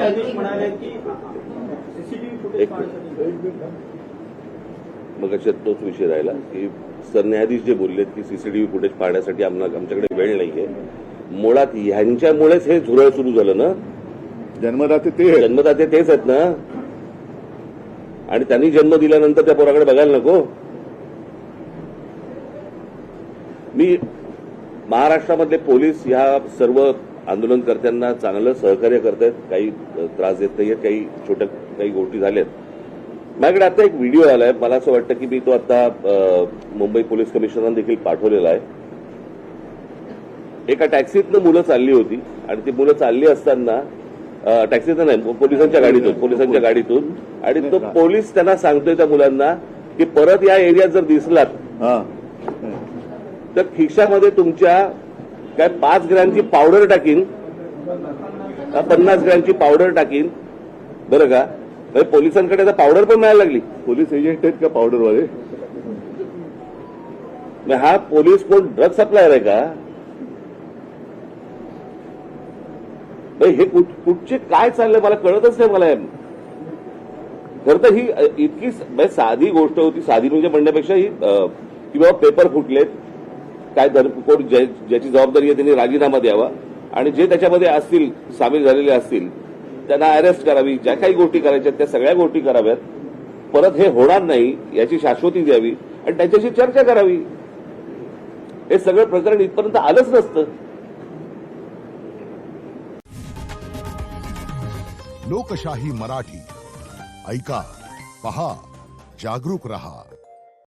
सरन्यायाधीश म्हणाले की सीसीटीव्ही फुटेज पाहण्यासाठी मग अशात तोच विषय राहिला की सरन्यायाधीश जे बोललेत की सीसीटीव्ही फुटेज पाहण्यासाठी आमच्याकडे वेळ नाहीये. मुळात ह्यांच्यामुळेच हे झुरळ सुरू झालं ना. जन्मदाते तेच आहेत ना. आणि त्यांनी जन्म दिल्यानंतर त्या पोराकडे बघायला नको. मी महाराष्ट्रामधले पोलीस ह्या सर्व आंदोलनकर्त्यांना चांगलं सहकार्य करतायत. काही त्रास देत नाहीयेत. काही गोष्टी झाल्यात. माझ्याकडे आता एक व्हिडिओ आलाय. मला असं वाटतं की मी तो आता मुंबई पोलीस कमिशनरांना देखील पाठवलेला आहे. एका टॅक्सीतनं मुलं चालली होती आणि ती मुलं चालली असताना टॅक्सीतनं नाही, पोलिसांच्या गाडीतून आणि तो पोलीस त्यांना सांगतोय त्या मुलांना की परत या एरियात जर दिसलात तर खिशामध्ये तुमच्या काय 5 ग्रॅमची पावडर टाकीन, 50 ग्रॅमची पावडर टाकीन. बरं का. पोलिसांकडे आता पावडर पण मिळायला लागली. पोलीस एजंट आहेत का पावडरवाले? हा पोलीस कोण ड्रग सप्लायर आहे का? हे कुठचे काय चाललंय मला कळतच नाही. मला खरं तर ही इतकी साधी गोष्ट होती. साधी म्हणजे म्हणण्यापेक्षा ही की बाबा पेपर फुटलेत, काय कोण ज्याची जबाबदारी आहे त्यांनी राजीनामा द्यावा आणि जे त्याच्यामध्ये असतील सामील झालेले असतील त्यांना अरेस्ट करावी. ज्या काही गोष्टी करायच्या त्या सगळ्या गोष्टी कराव्यात. परत हे होणार नाही याची शाश्वती द्यावी आणि त्यांच्याशी चर्चा करावी. हे सगळं प्रकरण इथपर्यंत आलंच नसतं. लोकशाही मराठी ऐका, पहा, जागरूक रहा.